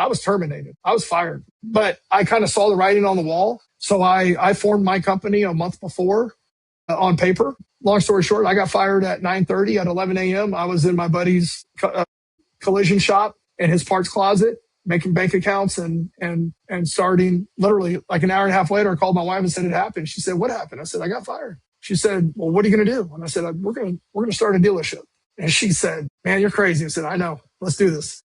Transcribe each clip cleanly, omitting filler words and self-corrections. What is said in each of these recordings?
I was terminated. I was fired. But I kind of saw the writing on the wall. So I formed my company a month before on paper. Long story short, I got fired at 9:30. At 11 a.m., I was in my buddy's collision shop in his parts closet, making bank accounts and starting literally like an hour and a half later. I called my wife and said it happened. She said, "What happened?" I said, "I got fired." She said, "Well, what are you going to do?" And I said, we're going to start a dealership." And she said, "Man, you're crazy." I said, "I know. Let's do this."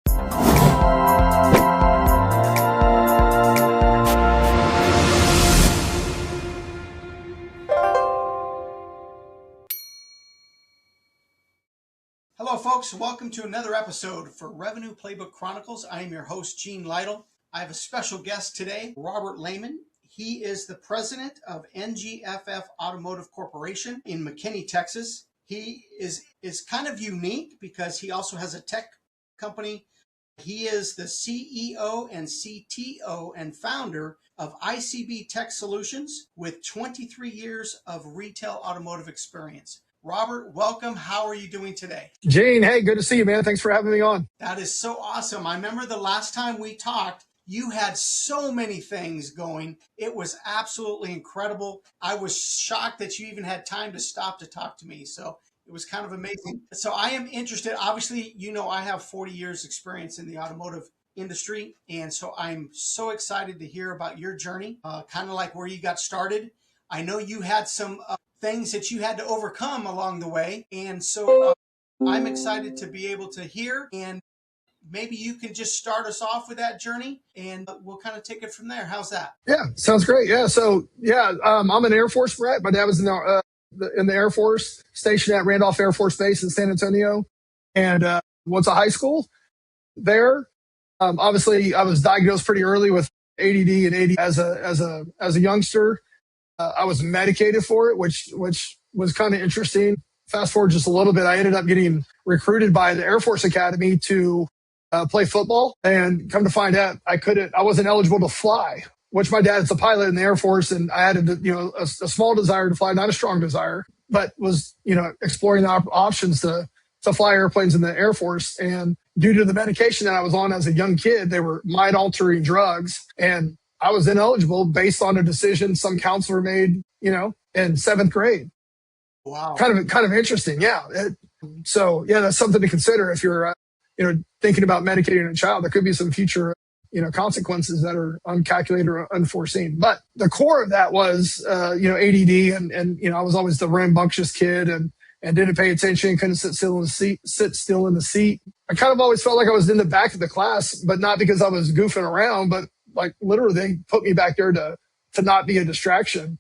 Hello, folks. Welcome to another episode for Revenue Playbook Chronicles. I am your host, Gene Lytle. I have a special guest today, Robert Laymon. He is the president of NGFF Automotive Corporation in McKinney, Texas. He is kind of unique because he also has a tech company. He is the CEO and CTO and founder of ICB Tech Solutions with 23 years of retail automotive experience. Robert, welcome. How are you doing today? Gene, hey, good to see you, man. Thanks for having me on. That is so awesome. I remember the last time we talked, you had so many things going. It was absolutely incredible. I was shocked that you even had time to stop to talk to me. So it was kind of amazing. So I am interested. Obviously, you know, I have 40 years experience in the automotive industry. And so I'm so excited to hear about your journey, kind of like where you got started. I know you had some things that you had to overcome along the way. And so I'm excited to be able to hear, and maybe you can just start us off with that journey and we'll kind of take it from there. How's that? Yeah, sounds great. Yeah. So I'm an Air Force brat. My dad was in the Air Force, stationed at Randolph Air Force Base in San Antonio, and went to high school there. Obviously I was diagnosed pretty early with ADD and ADD as a youngster. I was medicated for it, which was kind of interesting. Fast forward just a little bit, I ended up getting recruited by the Air Force Academy to play football, and come to find out I wasn't eligible to fly, which my dad's a pilot in the Air Force, and I had a small desire to fly, not a strong desire, but was exploring the options to fly airplanes in the Air Force. And due to the medication that I was on as a young kid, they were mind altering drugs, and I was ineligible based on a decision some counselor made, in seventh grade. Wow. Kind of interesting. Yeah. So that's something to consider if you're, thinking about medicating a child. There could be some future, consequences that are uncalculated or unforeseen. But the core of that was, ADD, and I was always the rambunctious kid and didn't pay attention, couldn't sit still in the seat. I kind of always felt like I was in the back of the class, but not because I was goofing around, but like literally they put me back there to not be a distraction.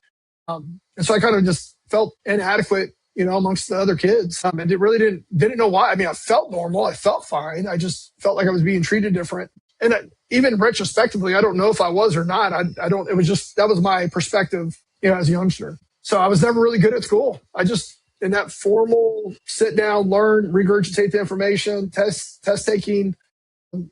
And so I kind of just felt inadequate, amongst the other kids. And it really didn't know why. I mean, I felt normal. I felt fine. I just felt like I was being treated different. And even retrospectively, I don't know if I was or not. It was just, that was my perspective, as a youngster. So I was never really good at school. I just, in that formal sit down, learn, regurgitate the information, test taking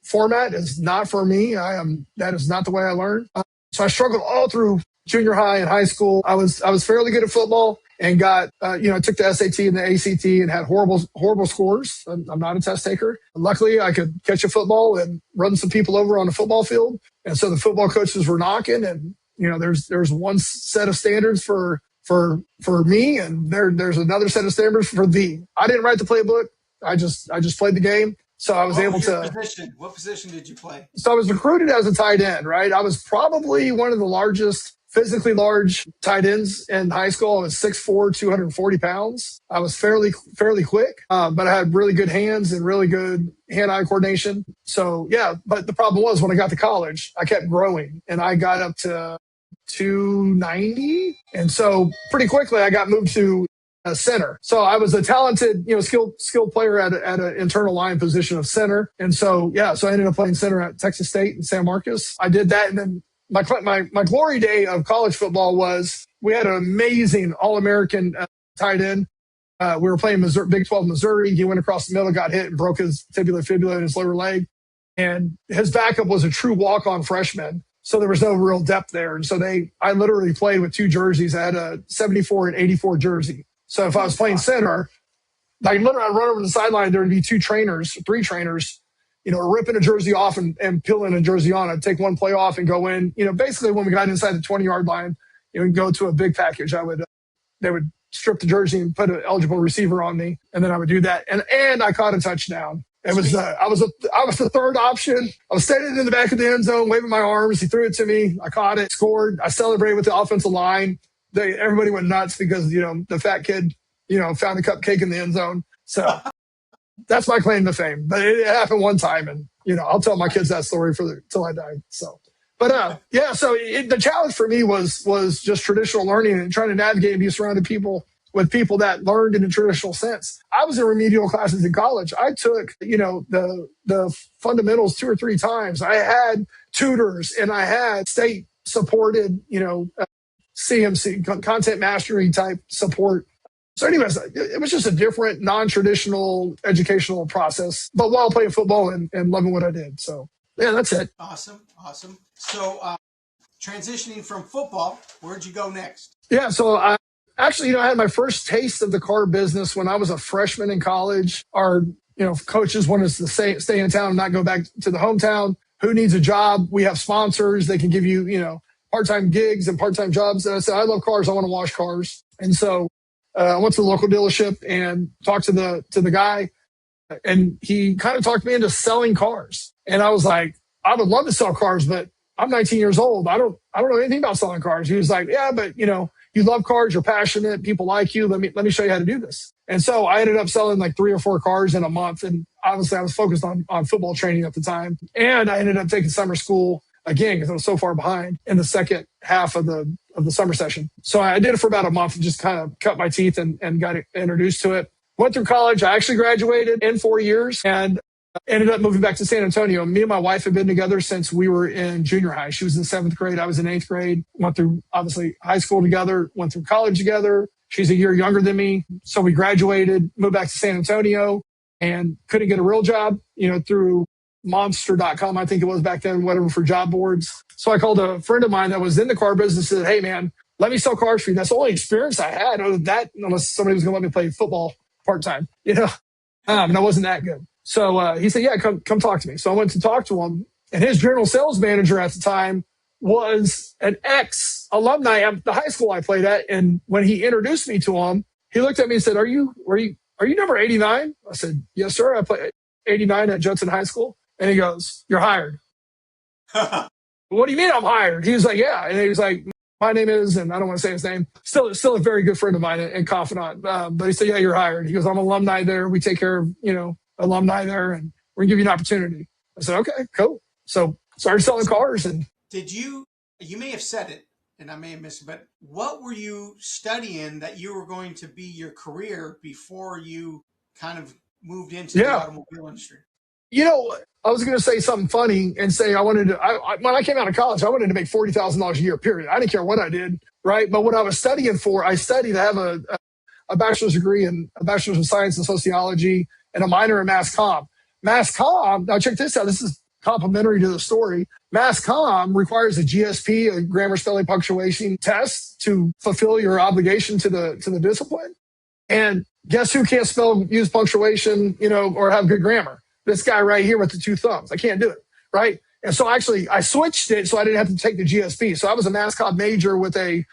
format is not for me. That is not the way I learn. So I struggled all through junior high and high school. I was fairly good at football and got, took the SAT and the ACT and had horrible scores. I'm not a test taker. Luckily, I could catch a football and run some people over on a football field. And so the football coaches were knocking, and, there's one set of standards for me, and there's another set of standards for thee. I didn't write the playbook. I just played the game. So I was able to. What position did you play? So I was recruited as a tight end, right? I was probably one of the physically large tight ends in high school. I was 6'4", 240 pounds. I was fairly quick, but I had really good hands and really good hand-eye coordination. So but the problem was when I got to college, I kept growing, and I got up to 290. And so pretty quickly I got moved to center. So I was a talented, skilled player at an internal line position of center. And so, so I ended up playing center at Texas State and San Marcos. I did that. And then my glory day of college football was we had an amazing All-American tight end. We were playing Big 12 Missouri. He went across the middle, got hit, and broke his fibula in his lower leg. And his backup was a true walk-on freshman. So there was no real depth there. And so I literally played with two jerseys. I had a 74 and 84 jersey. So if I was playing center, like literally I'd run over the sideline, there would be three trainers, ripping a jersey off and peeling a jersey on. I'd take one play off and go in. Basically when we got inside the 20-yard line, and go to a big package, they would strip the jersey and put an eligible receiver on me, and then I would do that. And I caught a touchdown. It was I was the third option. I was standing in the back of the end zone, waving my arms. He threw it to me. I caught it, scored. I celebrated with the offensive line. Everybody went nuts because the fat kid found a cupcake in the end zone. So that's my claim to fame. But it happened one time, and I'll tell my kids that story till I die. So. But yeah, so the challenge for me was just traditional learning and trying to navigate and be surrounded with people that learned in a traditional sense. I was in remedial classes in college. I took the fundamentals 2 or 3 times. I had tutors and I had state supported CMC content mastery type support. So anyways, it was just a different non-traditional educational process, but while playing football and loving what I did. So yeah, that's it. Awesome. So transitioning from football, where'd you go next? Yeah, so I had my first taste of the car business when I was a freshman in college. Our coaches wanted us to stay in town and not go back to the hometown. Who needs a job? We have sponsors. They can give you part-time gigs and part-time jobs. And I said, I love cars. I want to wash cars. And so I went to the local dealership and talked to the guy, and he kind of talked me into selling cars. And I was like, I would love to sell cars, but I'm 19 years old. I don't know anything about selling cars. He was like, yeah, but you love cars. You're passionate. People like you. Let me show you how to do this. And so I ended up selling like 3 or 4 cars in a month. And obviously I was focused on football training at the time. And I ended up taking summer school again because I was so far behind in the second half of the summer session. So I did it for about a month and just kind of cut my teeth and got introduced to it. Went through college. I actually graduated in 4 years and ended up moving back to San Antonio. Me and my wife have been together since we were in junior high. She was in 7th grade. I was in 8th grade. Went through, obviously, high school together. Went through college together. She's a year younger than me. So we graduated, moved back to San Antonio, and couldn't get a real job, through monster.com, I think it was back then, whatever, for job boards. So I called a friend of mine that was in the car business and said, hey, man, let me sell cars for you. That's the only experience I had other than that, unless somebody was going to let me play football part-time, and I wasn't that good. So he said, yeah, come talk to me. So I went to talk to him, and his general sales manager at the time was an ex-alumni at the high school I played at. And when he introduced me to him, he looked at me and said, are you number 89? I said, yes, sir. I played 89 at Judson High School. And he goes, you're hired. What do you mean I'm hired? He was like, yeah. And he was like, my name is, and I don't want to say his name, still a very good friend of mine and confidant. But he said, yeah, you're hired. He goes, I'm an alumni there. We take care of, alumni there, and we're going to give you an opportunity. I said, okay, cool. So started selling cars. And did you may have said it, and I may have missed it, but what were you studying that you were going to be your career before you kind of moved into the automobile industry? I was going to say something funny and say when I came out of college, I wanted to make $40,000 a year, period. I didn't care what I did, right? But what I was studying for, I have a bachelor's degree in a bachelor's of science in sociology and a minor in mass comm. Mass comm, now check this out. This is complementary to the story. Mass comm requires a GSP, a grammar, spelling, punctuation test to fulfill your obligation to the discipline. And guess who can't spell, use punctuation, or have good grammar? This guy right here with the 2 thumbs. I can't do it, right? And so actually I switched it so I didn't have to take the GSP. So I was a mass comm major with a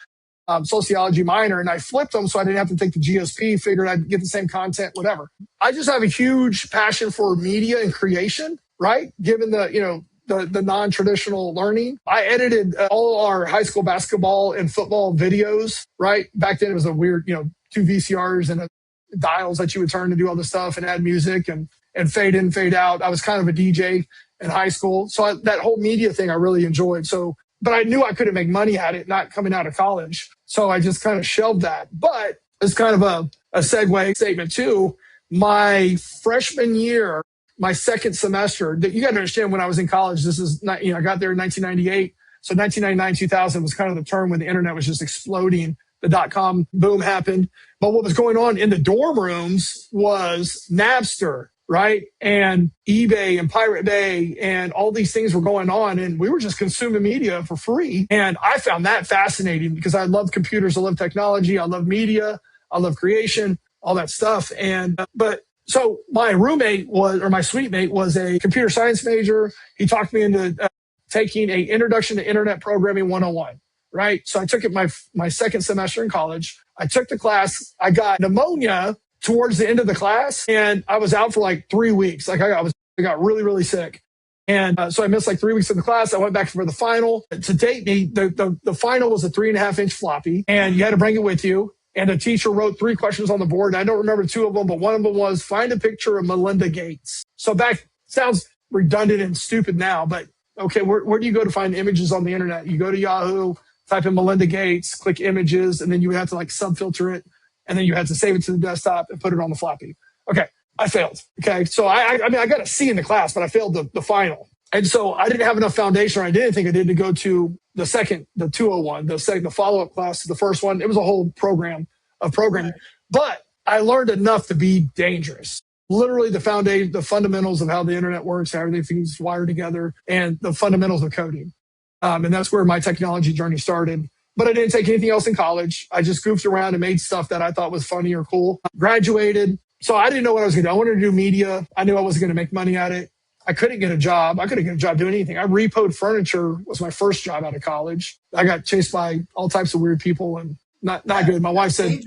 sociology minor, and I flipped them so I didn't have to take the GSP, figured I'd get the same content, whatever. I just have a huge passion for media and creation, right? Given the non-traditional learning. I edited all our high school basketball and football videos, right? Back then it was a weird, 2 VCRs and dials that you would turn to do all this stuff and add music and fade in, fade out. I was kind of a DJ in high school. So that whole media thing I really enjoyed. So, but I knew I couldn't make money at it, not coming out of college. So I just kind of shelved that. But it's kind of a segue statement too. My freshman year, my second semester, you got to understand when I was in college, this is not, I got there in 1998. So 1999, 2000 was kind of the term when the internet was just exploding. The .com boom happened. But what was going on in the dorm rooms was Napster, right? And eBay and Pirate Bay and all these things were going on. And we were just consuming media for free. And I found that fascinating because I love computers. I love technology. I love media. I love creation, all that stuff. But So my roommate my suite mate was a computer science major. He talked me into taking a introduction to internet programming 101, right? So I took it my second semester in college. I took the class. I got pneumonia towards the end of the class, and I was out for like 3 weeks. Like I got really, really sick. And so I missed like 3 weeks of the class. I went back for the final. To date me, the final was a 3.5-inch floppy, and you had to bring it with you. And the teacher wrote 3 questions on the board. And I don't remember 2 of them, but one of them was find a picture of Melinda Gates. So back sounds redundant and stupid now, but okay, where do you go to find images on the internet? You go to Yahoo, type in Melinda Gates, click images, and then you would have to like subfilter it. And then you had to save it to the desktop and put it on the floppy. Okay, I failed. Okay, so I mean, I got a C in the class, but I failed the final. And so I didn't have enough foundation, or I didn't think I did, to go to the 201, the follow-up class to the first one. It was a whole program of programming. Right. But I learned enough to be dangerous. Literally the foundation, the fundamentals of how the internet works, how everything's wired together, and the fundamentals of coding. And that's where my technology journey started. But I didn't take anything else in college. I just goofed around and made stuff that I thought was funny or cool. Graduated. So I didn't know what I was going to do. I wanted to do media. I knew I wasn't going to make money at it. I couldn't get a job. I couldn't get a job doing anything. I repoed furniture was my first job out of college. I got chased by all types of weird people and not good. My wife said,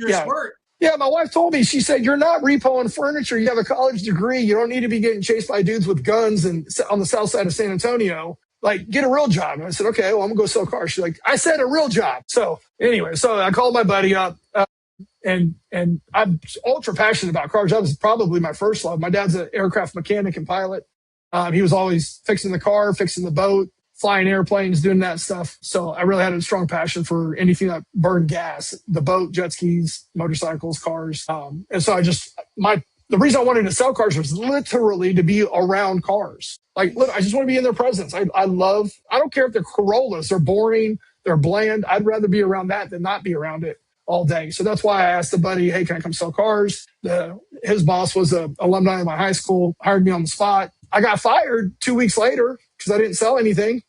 yeah, my wife told me, she said, you're not repoing furniture. You have a college degree. You don't need to be getting chased by dudes with guns and on the south side of San Antonio. Like, get a real job. And I said, okay, well, I'm gonna go sell cars. She's like, I said a real job. So anyway, so I called my buddy up. And I'm ultra passionate about cars. That was probably my first love. My dad's an aircraft mechanic and pilot. He was always fixing the car, fixing the boat, flying airplanes, doing that stuff. So I really had a strong passion for anything that burned gas, the boat, jet skis, motorcycles, cars. And so the reason I wanted to sell cars was literally to be around cars. Like, look, I just want to be in their presence. I don't care if they're Corollas, they're boring, they're bland. I'd rather be around that than not be around it all day. So that's why I asked the buddy, hey, can I come sell cars? His boss was an alumni of my high school, hired me on the spot. I got fired 2 weeks later because I didn't sell anything.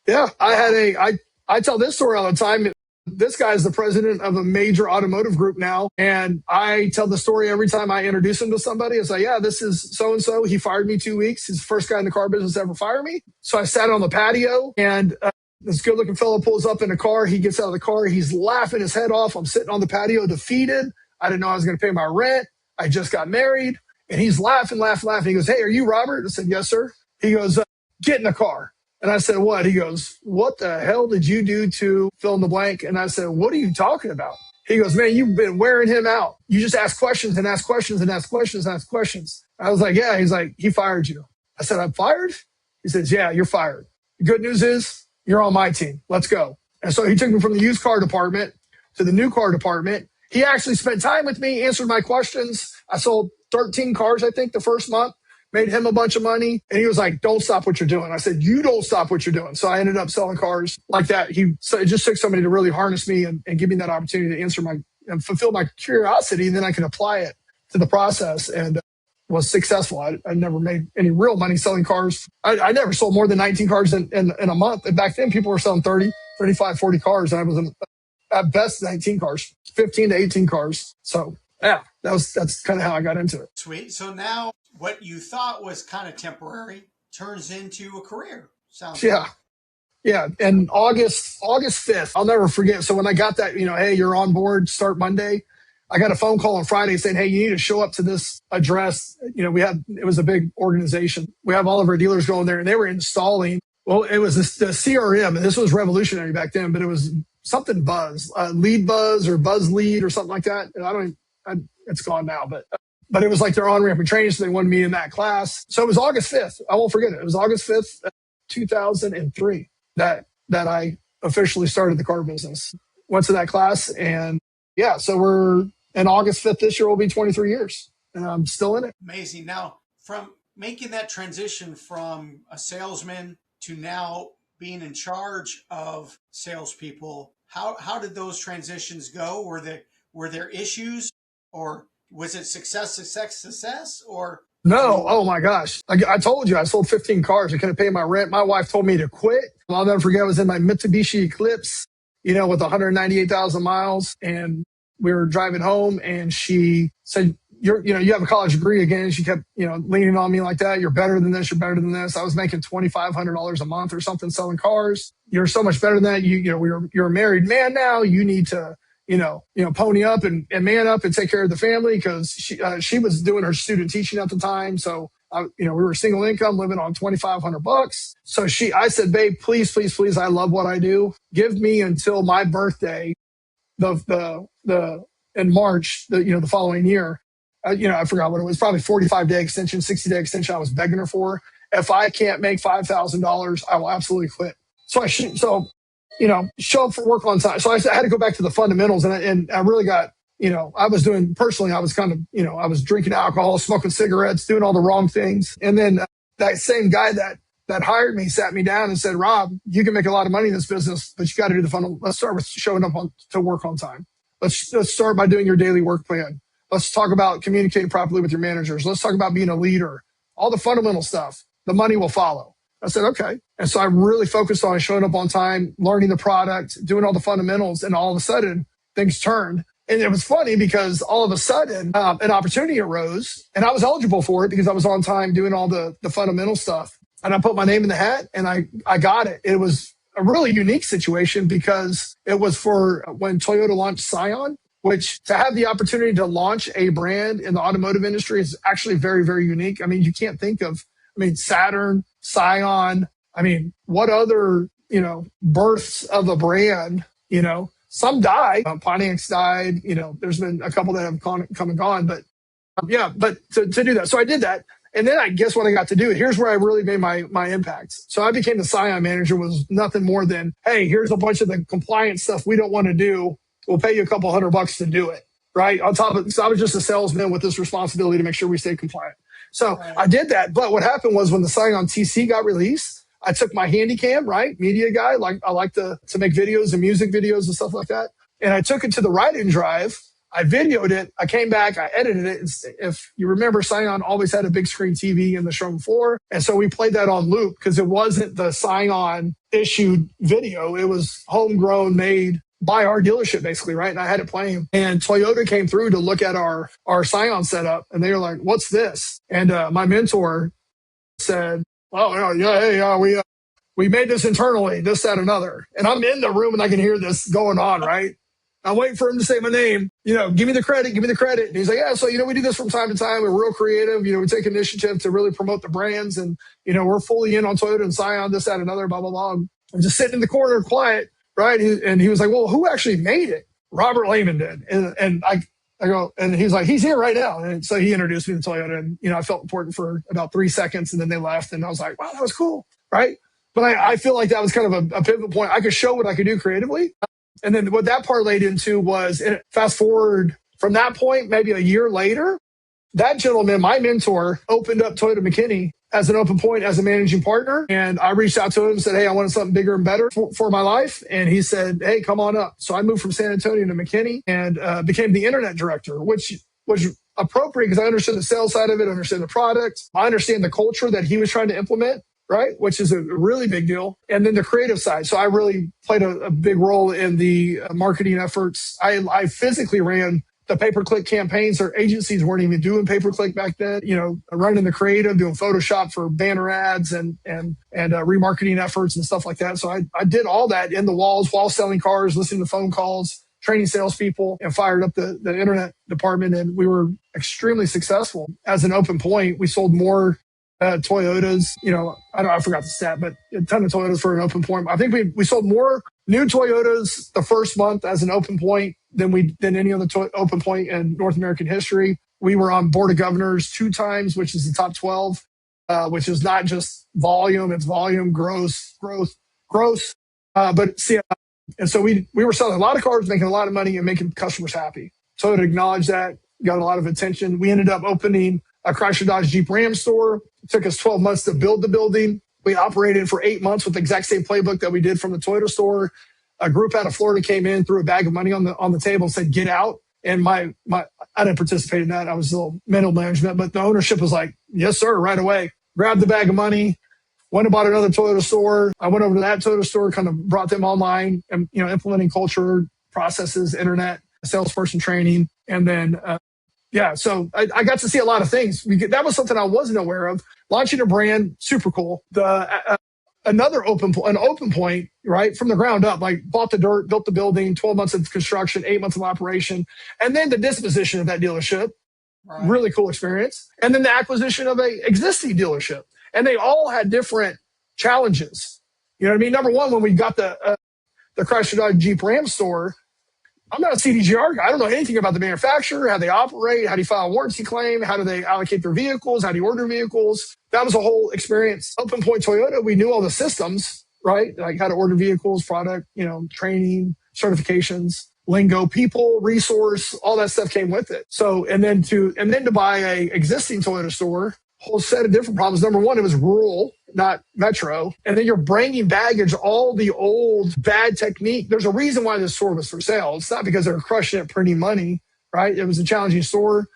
Yeah, I tell this story all the time. This guy is the president of a major automotive group now. And I tell the story every time I introduce him to somebody. I say, yeah, this is so-and-so. He fired me 2 weeks. He's the first guy in the car business to ever fire me. So I sat on the patio, and this good-looking fellow pulls up in a car. He gets out of the car. He's laughing his head off. I'm sitting on the patio defeated. I didn't know I was going to pay my rent. I just got married. And he's laughing. He goes, hey, are you Robert? I said, yes, sir. He goes, get in the car. And I said, what? He goes, what the hell did you do to fill in the blank? And I said, what are you talking about? He goes, man, you've been wearing him out. You just ask questions and ask questions and ask questions and ask questions. I was like, yeah. He's like, he fired you. I said, I'm fired? He says, yeah, you're fired. The good news is you're on my team. Let's go. And so he took me from the used car department to the new car department. He actually spent time with me, answered my questions. I sold 13 cars, I think, the first month, made him a bunch of money. And he was like, don't stop what you're doing. I said, you don't stop what you're doing. So I ended up selling cars like that. So it just took somebody to really harness me and give me that opportunity to answer and fulfill my curiosity. And then I can apply it to the process, and was successful. I never made any real money selling cars. I never sold more than 19 cars in a month. And back then people were selling 30, 35, 40 cars. And I was at best 19 cars, 15 to 18 cars. So yeah, that's kind of how I got into it. Sweet. So now what you thought was kind of temporary turns into a career. Sounds yeah. Yeah. And August 5th, I'll never forget. So when I got that, hey, you're on board, start Monday, I got a phone call on Friday saying, hey, you need to show up to this address. It was a big organization. We have all of our dealers going there, and they were installing, it was the CRM, and this was revolutionary back then, but it was something Buzz, Lead Buzz or Buzz Lead or something like that. It's gone now, but it was like their on-ramp and training, so they wanted me in that class. So it was August 5th. I won't forget it. It was August 5th, 2003 that I officially started the car business. Went to that class, and yeah, so we're in August 5th this year will be 23 years, and I'm still in it. Amazing. Now, from making that transition from a salesman to now being in charge of salespeople, how did those transitions go? Were there issues, or was it success, or? No. Oh my gosh. I told you I sold 15 cars. I couldn't pay my rent. My wife told me to quit. I'll never forget. I was in my Mitsubishi Eclipse, with 198,000 miles, and we were driving home, and she said, you have a college degree again. She kept, leaning on me like that. You're better than this. You're better than this. I was making $2,500 a month or something selling cars. You're so much better than that. You're a married man now. You need to, pony up and man up and take care of the family, because she was doing her student teaching at the time. So, we were single income living on $2,500. So I said, babe, please, please, please. I love what I do. Give me until my birthday, in March, the following year. I forgot what it was, probably 45-day extension, 60-day extension I was begging her for. If I can't make $5,000, I will absolutely quit. So show up for work on time. So I had to go back to the fundamentals, and I really got, I was doing personally, I was kind of, I was drinking alcohol, smoking cigarettes, doing all the wrong things. And then that same guy that hired me sat me down and said, Rob, you can make a lot of money in this business, but you got to do the fundamentals. Let's start with showing up to work on time. Let's start by doing your daily work plan. Let's talk about communicating properly with your managers. Let's talk about being a leader. All the fundamental stuff. The money will follow. I said, okay. And so I really focused on showing up on time, learning the product, doing all the fundamentals, and all of a sudden things turned. And it was funny because all of a sudden an opportunity arose, and I was eligible for it because I was on time doing all the fundamental stuff. And I put my name in the hat, and I got it. It was a really unique situation because it was for when Toyota launched Scion, which to have the opportunity to launch a brand in the automotive industry is actually very, very unique. I mean, you can't think of, Saturn, Scion. What other, births of a brand, some died. Pontiac's died. There's been a couple that have come and gone, but but to do that. So I did that. And then I guess what I got to do, here's where I really made my impact. So I became the Scion manager, was nothing more than, hey, here's a bunch of the compliance stuff we don't want to do. We'll pay you a couple $100 to do it. Right. On top of it. So I was just a salesman with this responsibility to make sure we stay compliant. So I did that. But what happened was when the Scion TC got released, I took my handy cam, right? Media guy. I like to make videos and music videos and stuff like that. And I took it to the ride-in drive. I videoed it. I came back. I edited it. If you remember, Scion always had a big screen TV in the showroom floor. And so we played that on loop because it wasn't the Scion issued video. It was homegrown, made by our dealership, basically, right? And I had it playing. And Toyota came through to look at our Scion setup. And they were like, what's this? And my mentor said, oh, yeah, we made this internally, this, that, another. And I'm in the room and I can hear this going on, right? I'm waiting for him to say my name, give me the credit. And he's like, yeah, so, we do this from time to time. We're real creative. We take initiative to really promote the brands. And, we're fully in on Toyota and Scion, this, that, another, blah, blah, blah. I'm just sitting in the corner quiet, right? And he was like, well, who actually made it? Robert Laymon did. And I go, and he's like, he's here right now. And so he introduced me to Toyota. And, I felt important for about 3 seconds. And then they left. And I was like, wow, that was cool, right? But I feel like that was kind of a pivot point. I could show what I could do creatively. And then what that parlayed into was, fast forward from that point, maybe a year later, that gentleman, my mentor, opened up Toyota McKinney as an open point as a managing partner. And I reached out to him and said, hey, I wanted something bigger and better for my life. And he said, hey, come on up. So I moved from San Antonio to McKinney and became the internet director, which was appropriate because I understood the sales side of it, I understand the product, I understand the culture that he was trying to implement, right? Which is a really big deal. And then the creative side. So I really played a big role in the marketing efforts. I physically ran the pay-per-click campaigns. Or agencies weren't even doing pay-per-click back then, running the creative, doing Photoshop for banner ads and remarketing efforts and stuff like that. So I did all that in the walls while selling cars, listening to phone calls, training salespeople, and fired up the internet department. And we were extremely successful. As an open point, we sold more Toyotas, I forgot the stat, but a ton of Toyotas for an open point. I think we sold more new Toyotas the first month as an open point than any other open point in North American history. We were on board of governors 2 times, which is the top 12, which is not just volume, it's volume, gross. But see, and so we were selling a lot of cars, making a lot of money and making customers happy. Toyota acknowledged that, got a lot of attention. We ended up opening a Chrysler Dodge Jeep Ram store. It took us 12 months to build the building. We operated for 8 months with the exact same playbook that we did from the Toyota store. A group out of Florida came in, threw a bag of money on the table and said, get out. And I didn't participate in that. I was still middle management, but the ownership was like, yes, sir, right away. Grabbed the bag of money, went and bought another Toyota store. I went over to that Toyota store, kind of brought them online and, implementing culture, processes, internet, salesperson training. And then, Yeah. So I got to see a lot of things. That was something I wasn't aware of. Launching a brand, super cool. Another an open point, right, from the ground up, like bought the dirt, built the building, 12 months of construction, 8 months of operation, and then the disposition of that dealership. Right. Really cool experience. And then the acquisition of a existing dealership. And they all had different challenges. You know what I mean? Number one, when we got the Chrysler Dodge Jeep Ram store, I'm not a CDGR guy. I don't know anything about the manufacturer, how they operate, how do you file a warranty claim, how do they allocate their vehicles, how do you order vehicles. That was a whole experience. Open Point Toyota, we knew all the systems, right? Like how to order vehicles, product, training, certifications, lingo, people, resource, all that stuff came with it. So, and then to buy a existing Toyota store, whole set of different problems. Number one, it was rural, not metro. And then you're bringing baggage, all the old bad technique. There's a reason why this store was for sale. It's not because they're crushing it, printing money, right? It was a challenging store.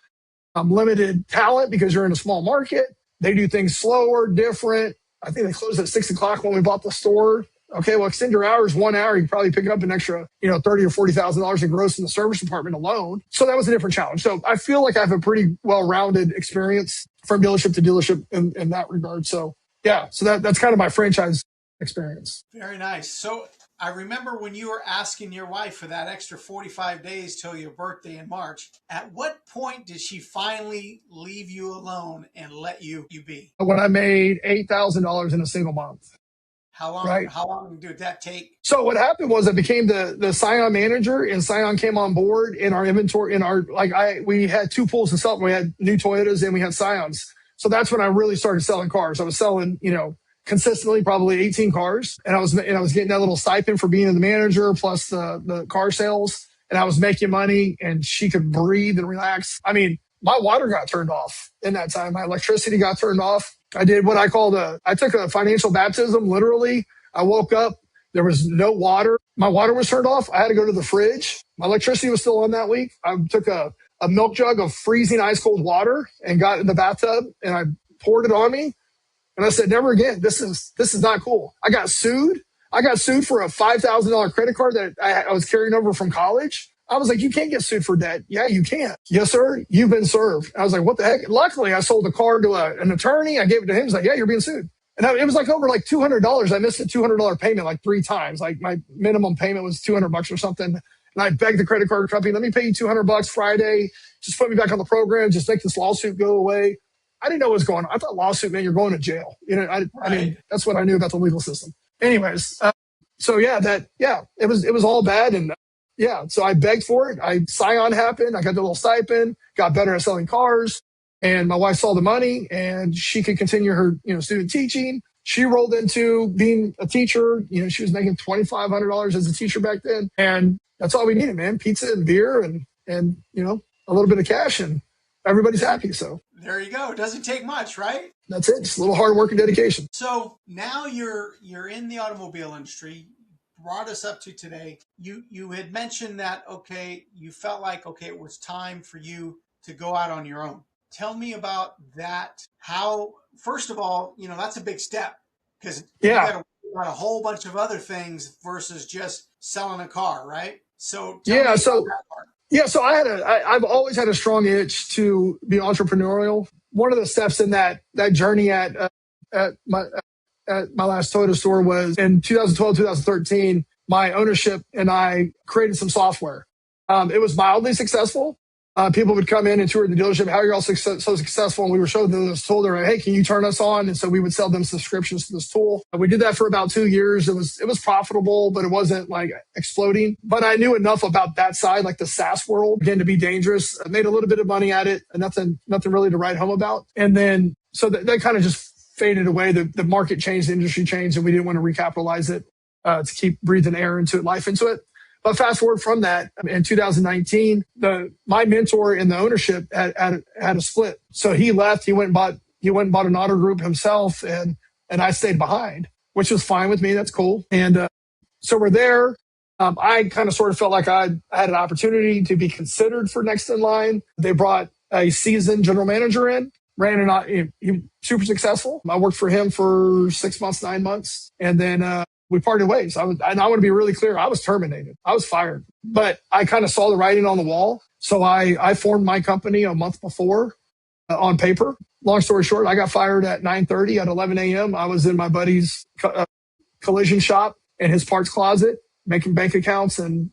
Limited talent because you're in a small market. They do things slower, different. I think they closed at 6 o'clock when we bought the store. Okay, well, extend your hours 1 hour. You can probably pick up an extra, $30 or $40,000 in gross in the service department alone. So that was a different challenge. So I feel like I have a pretty well-rounded experience from dealership to dealership in that regard. So yeah, so that's kind of my franchise experience. Very nice. So I remember when you were asking your wife for that extra 45 days till your birthday in March. At what point did she finally leave you alone and let you be? When I made $8,000 in a single month. How long? Right. How long did that take? So what happened was I became the Scion manager, and Scion came on board in our inventory. We had two pools to sell. We had new Toyotas and we had Scions. So that's when I really started selling cars. I was selling, consistently probably 18 cars, and I was getting that little stipend for being the manager plus the car sales, and I was making money, and she could breathe and relax. I mean, my water got turned off in that time. My electricity got turned off. I did what I took a financial baptism, literally. I woke up, there was no water. My water was turned off. I had to go to the fridge. My electricity was still on that week. I took a milk jug of freezing ice cold water and got in the bathtub and I poured it on me. And I said, never again. This is not cool. I got sued. I got sued for a $5,000 credit card that I was carrying over from college. I was like, you can't get sued for debt. Yeah, you can. Yes, sir. You've been served. I was like, what the heck? Luckily, I sold the car to an attorney. I gave it to him. He's like, yeah, you're being sued. And it was like over like $200. I missed a $200 payment like 3 times. Like my minimum payment was $200 or something. And I begged the credit card company, let me pay you $200 Friday. Just put me back on the program. Just make this lawsuit go away. I didn't know what was going on. I thought lawsuit meant you're going to jail. I mean, that's what I knew about the legal system. Anyways, it was all bad. And so I begged for it. Scion happened. I got the little stipend, got better at selling cars. And my wife saw the money and she could continue her, student teaching. She rolled into being a teacher. She was making $2,500 as a teacher back then. And that's all we needed, man. Pizza and beer and a little bit of cash, and everybody's happy. So there you go. It doesn't take much, right? That's it. Just a little hard work and dedication. So now you're in the automobile industry. Brought us up to today. You had mentioned that, you felt like, it was time for you to go out on your own. Tell me about that. How, first of all, that's a big step because you got to worry about a whole bunch of other things versus just selling a car, right? So tell me about that part. Yeah, so I've always had a strong itch to be entrepreneurial. One of the steps in that journey at my last Toyota store was in 2012, 2013, my ownership and I created some software. It was mildly successful. People would come in and tour the dealership. How are you all so successful? And we were showing them this tool. They were like, hey, can you turn us on? And so we would sell them subscriptions to this tool. We did that for about 2 years. It was profitable, but it wasn't like exploding. But I knew enough about that side, like the SaaS world, began to be dangerous. I made a little bit of money at it, and nothing really to write home about. And then so that kind of just faded away. The market changed, the industry changed, and we didn't want to recapitalize it to keep breathing air into it, life into it. But fast forward from that, in 2019, my mentor in the ownership had a split. So he left. He went and bought an auto group himself, and I stayed behind, which was fine with me. That's cool. And so we're there. I kind of sort of felt like I had an opportunity to be considered for next in line. They brought a seasoned general manager in, he super successful. I worked for him for 6 months, 9 months, and then we parted ways. And I want to be really clear. I was terminated. I was fired, but I kind of saw the writing on the wall. So I formed my company a month before on paper. Long story short, I got fired at 9:30 at 11 a.m. I was in my buddy's collision shop in his parts closet, making bank accounts and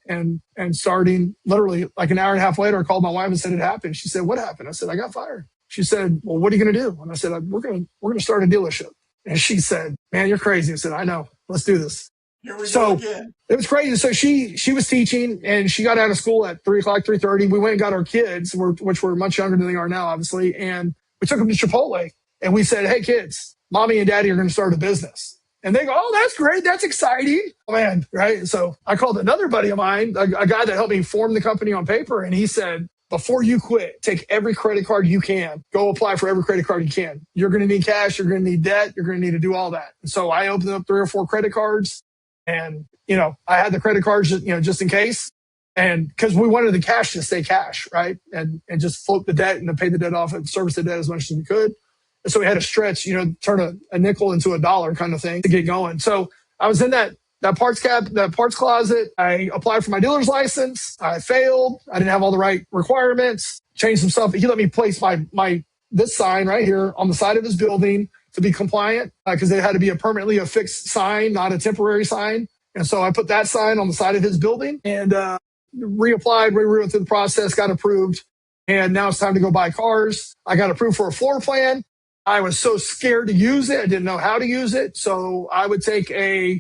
starting literally like an hour and a half later, I called my wife and said it happened. She said, "What happened?" I said, "I got fired." She said, "Well, what are you going to do?" And I said, we're going to start a dealership." And she said, "Man, you're crazy." I said, "I know. Let's do this." Here we go again. It was crazy. So she was teaching and she got out of school at 3:30. We went and got our kids, which were much younger than they are now, obviously. And we took them to Chipotle and we said, "Hey kids, mommy and daddy are going to start a business." And they go, "Oh, that's great. That's exciting." Oh, man. Right. So I called another buddy of mine, a guy that helped me form the company on paper. And he said, "Before you quit, take every credit card you can. Go apply for every credit card you can. You're going to need cash. You're going to need debt. You're going to need to do all that." And so I opened up 3 or 4 credit cards. And, I had the credit cards, just in case. And because we wanted the cash to stay cash, right? And just float the debt and to pay the debt off and service the debt as much as we could. And so we had to stretch, turn a nickel into a dollar kind of thing to get going. So I was in that parts closet. I applied for my dealer's license. I failed. I didn't have all the right requirements, changed some stuff. He let me place this sign right here on the side of his building to be compliant because it had to be a permanently affixed sign, not a temporary sign. And so I put that sign on the side of his building and reapplied, rewent through the process, got approved. And now it's time to go buy cars. I got approved for a floor plan. I was so scared to use it. I didn't know how to use it. So I would take a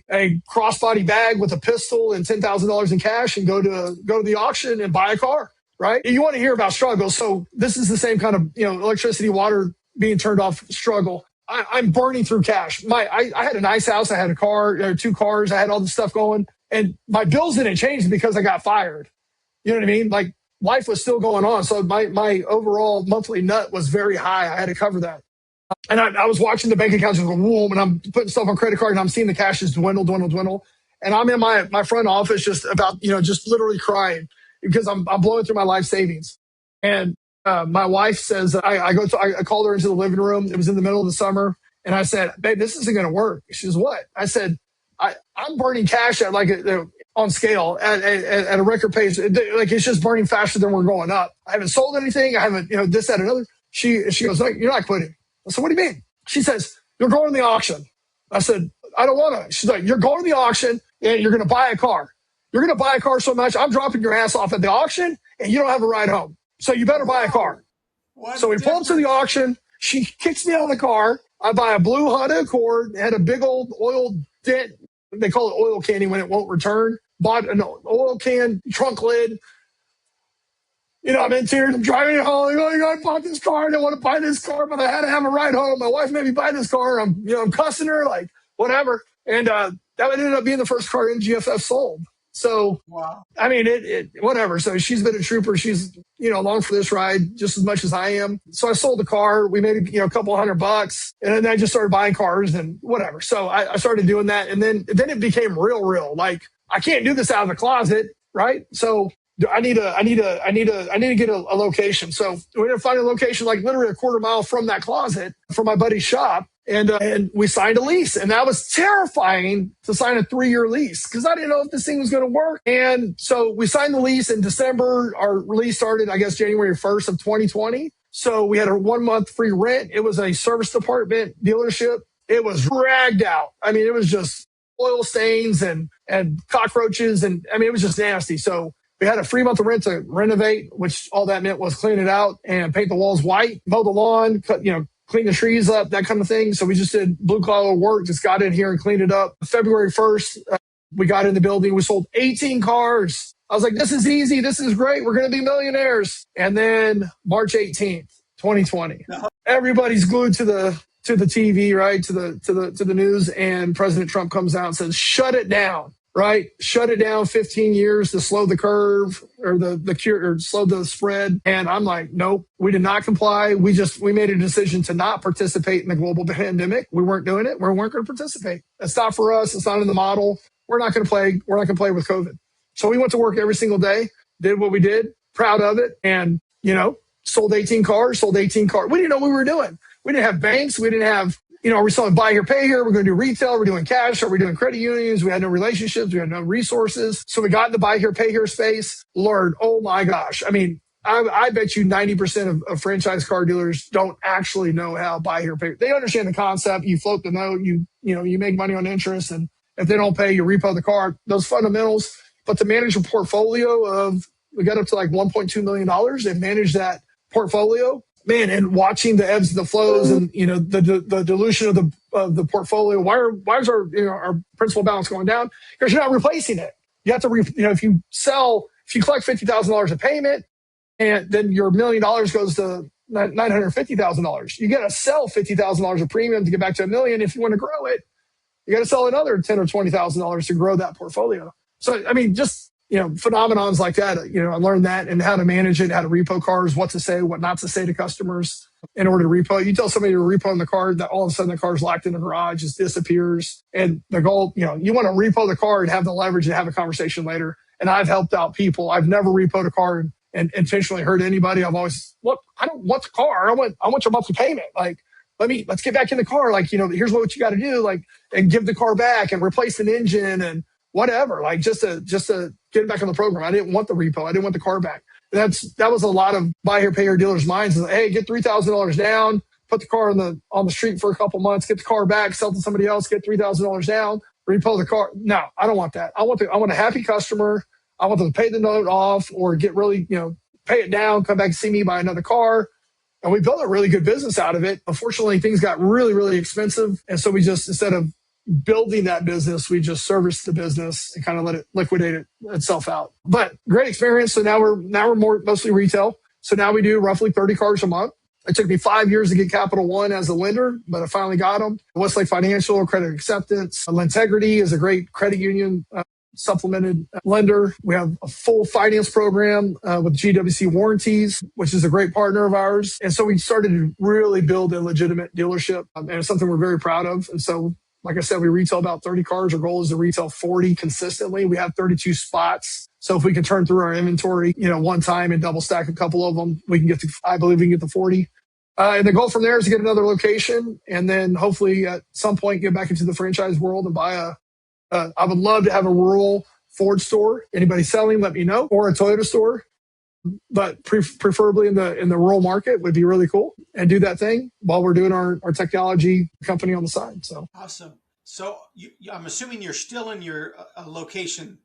crossbody bag with a pistol and $10,000 in cash and go to the auction and buy a car, right? You want to hear about struggles. So this is the same kind of, electricity, water being turned off struggle. I'm burning through cash. I had a nice house. I had a car, 2 cars. I had all this stuff going. And my bills didn't change because I got fired. You know what I mean? Like life was still going on. So my overall monthly nut was very high. I had to cover that. And I was watching the bank accounts just go, whoa, and I'm putting stuff on credit card and I'm seeing the cash just dwindle. And I'm in my front office just about, just literally crying because I'm blowing through my life savings. And my wife says, I called her into the living room. It was in the middle of the summer. And I said, "Babe, this isn't going to work." She says, "What?" I said, I'm burning cash at on scale at a record pace. Like it's just burning faster than we're going up. I haven't sold anything. I haven't, this, that, another. She goes, "No, you're not quitting." I said, "What do you mean?" She says, "You're going to the auction." I said, "I don't want to." She's like, "You're going to the auction and you're going to buy a car. You're going to buy a car so much, I'm dropping your ass off at the auction and you don't have a ride home. So you better buy a car." So we pull up to the auction. She kicks me out of the car. I buy a blue Honda Accord. It had a big old oil dent. They call it oil canning when it won't return. Bought an oil can trunk lid. I'm in tears. I'm driving it home. I bought this car. I didn't want to buy this car, but I had to have a ride home. My wife made me buy this car. I'm cussing her, like, whatever. And that ended up being the first car NGFF sold. So, wow. I mean, it whatever. So she's been a trooper. She's, along for this ride just as much as I am. So I sold the car. We made, a couple $100, and then I just started buying cars and whatever. So I started doing that. And then it became real. Like I can't do this out of the closet. Right. So I need to get a location. So we ended up finding a location like literally a quarter mile from that closet from my buddy's shop. And we signed a lease, and that was terrifying to sign a 3-year lease because I didn't know if this thing was going to work. And so we signed the lease in December. Our lease started, I guess, January 1st of 2020. So we had a 1 month free rent. It was a service department dealership. It was dragged out. I mean, it was just oil stains and cockroaches. And I mean, it was just nasty. So we had a free month of rent to renovate, which all that meant was clean it out and paint the walls white, mow the lawn, clean the trees up, that kind of thing. So we just did blue collar work, just got in here and cleaned it up. February 1st, we got in the building. We sold 18 cars. I was like, this is easy. This is great. We're going to be millionaires. And then March 18th, 2020, everybody's glued to the TV, right? To the news. And President Trump comes out and says, shut it down. Right? Shut it down 15 years to slow the curve or the cure or slow the spread. And I'm like, nope, we did not comply. We made a decision to not participate in the global pandemic. We weren't doing it. We weren't going to participate. That's not for us. It's not in the model. We're not going to play. We're not going to play with COVID. So we went to work every single day, did what we did, proud of it. And, sold 18 cars. We didn't know what we were doing. We didn't have banks. We didn't have, are we selling buy here, pay here? We're going to do retail. We're doing cash. Are we doing credit unions? We had no relationships. We had no resources. So we got in the buy here, pay here space. Lord, oh my gosh. I mean, I bet you 90% of franchise car dealers don't actually know how buy here, pay. They understand the concept. You float the note. You make money on interest, and if they don't pay, you repo the car. Those fundamentals. But to manage a portfolio we got up to like $1.2 million and manage that portfolio, man, and watching the ebbs and the flows and the dilution of the portfolio. Why is our principal balance going down? Because you're not replacing it. You have to if you collect $50,000 a payment, and then your $1 million goes to $950,000. You got to sell $50,000 of premium to get back to $1 million. If you want to grow it, you got to sell another $10,000 or $20,000 to grow that portfolio. So I mean, just phenomenons like that. I learned that and how to manage it, how to repo cars, what to say, what not to say to customers in order to repo. You tell somebody to repo in the car, that all of a sudden the car's locked in the garage, just disappears. And the goal, you want to repo the car and have the leverage and have a conversation later. And I've helped out people. I've never repoed a car and intentionally hurt anybody. I've always, look, I don't want the car. I want your monthly payment. Like, let's get back in the car. Like, here's what you got to do. Like, and give the car back and replace an engine and whatever. Like, just to get it back on the program. I didn't want the repo. I didn't want the car back. That was a lot of buy here, pay here dealers' minds. Is like, hey, get $3,000 down, put the car on the street for a couple months, get the car back, sell to somebody else, get $3,000 down, repo the car. No, I don't want that. I want a happy customer. I want them to pay the note off or get really, pay it down, come back and see me, buy another car. And we built a really good business out of it. Unfortunately, things got really, really expensive. And so we just, instead of building that business, we just serviced the business and kind of let it liquidate itself out. But great experience. So now we're mostly retail. So now we do roughly 30 cars a month. It took me 5 years to get Capital One as a lender, but I finally got them. Westlake Financial, Credit Acceptance. L'integrity is a great credit union supplemented lender. We have a full finance program with GWC Warranties, which is a great partner of ours. And so we started to really build a legitimate dealership, and it's something we're very proud of. And so, like I said, we retail about 30 cars. Our goal is to retail 40 consistently. We have 32 spots. So if we can turn through our inventory, one time and double stack a couple of them, I believe we can get to 40. And the goal from there is to get another location and then hopefully at some point get back into the franchise world and buy I would love to have a rural Ford store. Anybody selling, let me know, or a Toyota store, but preferably in the rural market would be really cool, and do that thing while we're doing our technology company on the side. So awesome. So I'm assuming you're still in your location.